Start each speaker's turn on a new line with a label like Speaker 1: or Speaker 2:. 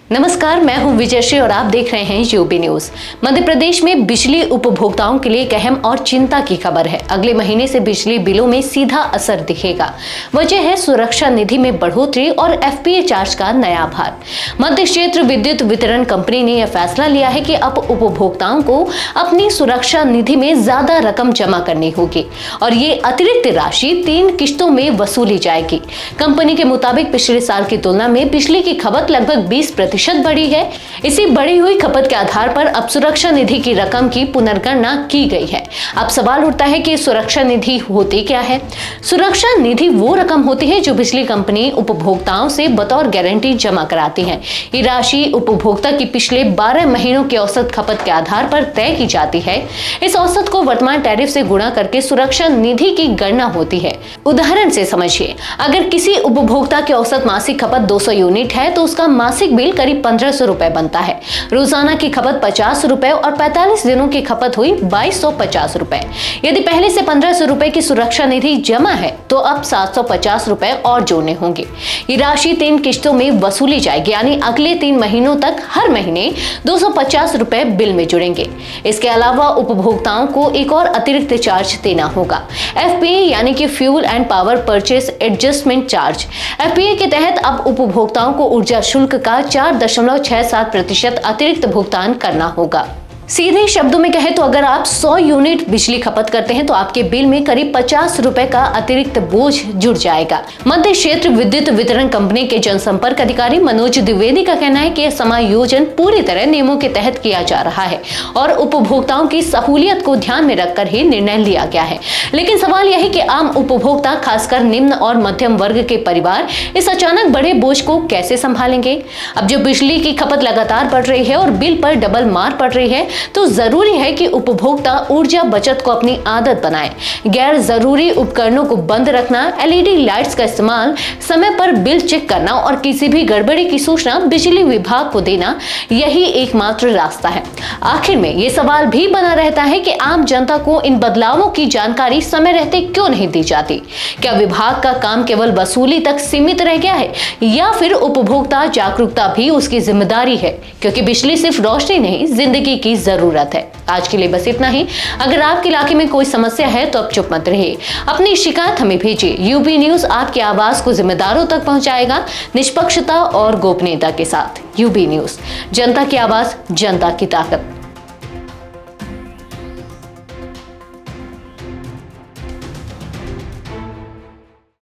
Speaker 1: नमस्कार, मैं हूं विजयश्री और आप देख रहे हैं यूबी न्यूज। मध्य प्रदेश में बिजली उपभोक्ताओं के लिए एक अहम और चिंता की खबर है। अगले महीने से बिजली बिलों में सीधा असर दिखेगा। वजह है सुरक्षा निधि में बढ़ोतरी और एफपीए चार्ज का नया भार। मध्य क्षेत्र विद्युत वितरण कंपनी ने यह फैसला लिया है कि अब उपभोक्ताओं को अपनी सुरक्षा निधि में ज्यादा रकम जमा करनी होगी और ये अतिरिक्त राशि 3 किश्तों में वसूली जाएगी। कंपनी के मुताबिक पिछले साल की तुलना में बिजली की खपत लगभग 20% बढ़ी है। इसी बढ़ी हुई खपत के आधार पर अब सुरक्षा निधि की रकम की पुनर्गणना की गई है। अब सवाल उठता है कि सुरक्षा निधि होती क्या है? सुरक्षा निधि वो रकम होती है जो बिजली कंपनी उपभोक्ताओं से बतौर गारंटी जमा कराती है। ये राशि उपभोक्ता की पिछले 12 महीनों की औसत खपत के आधार पर तय की जाती है। इस औसत को वर्तमान टैरिफ से गुणा करके सुरक्षा निधि की गणना होती है। उदाहरण से समझिए, अगर किसी उपभोक्ता की औसत मासिक खपत 200 यूनिट है तो उसका मासिक बिल करीब 1500 रुपए बनता है। रोजाना की खपत 50 रुपए और 45 दिनों की खपत हुई 2250 रुपए। यदि पहले से 1500 रुपए की सुरक्षा निधि जमा है तो अब 750 रुपए और जोड़ने होंगे। ये राशि 3 किश्तों में वसूली जाएगी, यानी अगले 3 महीनों तक हर महीने 250 रुपए बिल में जुड़ेंगे। इसके अलावा उपभोक्ताओं को एक और अतिरिक्त चार्ज देना होगा, एफपीए यानी कि fuel and power purchase adjustment charge. FPA के तहत अब उपभोक्ताओं को ऊर्जा शुल्क का 4.67% अतिरिक्त भुगतान करना होगा। सीधे शब्दों में कहें तो अगर आप 100 यूनिट बिजली खपत करते हैं तो आपके बिल में करीब 50 रुपए का अतिरिक्त बोझ जुड़ जाएगा। मध्य क्षेत्र विद्युत वितरण कंपनी के जनसंपर्क अधिकारी मनोज द्विवेदी का कहना है कि यह समायोजन पूरी तरह नियमों के तहत किया जा रहा है और उपभोक्ताओं की सहूलियत को ध्यान में रखकर ही निर्णय लिया गया है। लेकिन सवाल यह है कि आम उपभोक्ता, खासकर निम्न और मध्यम वर्ग के परिवार इस अचानक बढ़े बोझ को कैसे संभालेंगे? अब जो बिजली की खपत लगातार बढ़ रही है और बिल पर डबल मार पड़ रही है तो जरूरी है कि उपभोक्ता ऊर्जा बचत को अपनी आदत बनाए। गैर जरूरी उपकरणों को बंद रखना, एलईडी लाइट्स का इस्तेमाल, समय पर बिल चेक करना और किसी भी गड़बड़ी की सूचना बिजली विभाग को देना, यही एकमात्र रास्ता है। आखिर में ये सवाल भी बना रहता है कि आम जनता को इन बदलावों की जानकारी समय रहते क्यों नहीं दी जाती? क्या विभाग का काम केवल वसूली तक सीमित रह गया है या फिर उपभोक्ता जागरूकता भी उसकी जिम्मेदारी है? क्योंकि बिजली सिर्फ रोशनी नहीं, जिंदगी की जरूरत है। आज के लिए बस इतना ही। अगर आपके इलाके में कोई समस्या है तो अब चुप मत रहिए, अपनी शिकायत हमें भेजिए। यूबी न्यूज आपकी आवाज को जिम्मेदारों तक पहुंचाएगा, निष्पक्षता और गोपनीयता के साथ। यूबी न्यूज, जनता की आवाज, जनता की ताकत।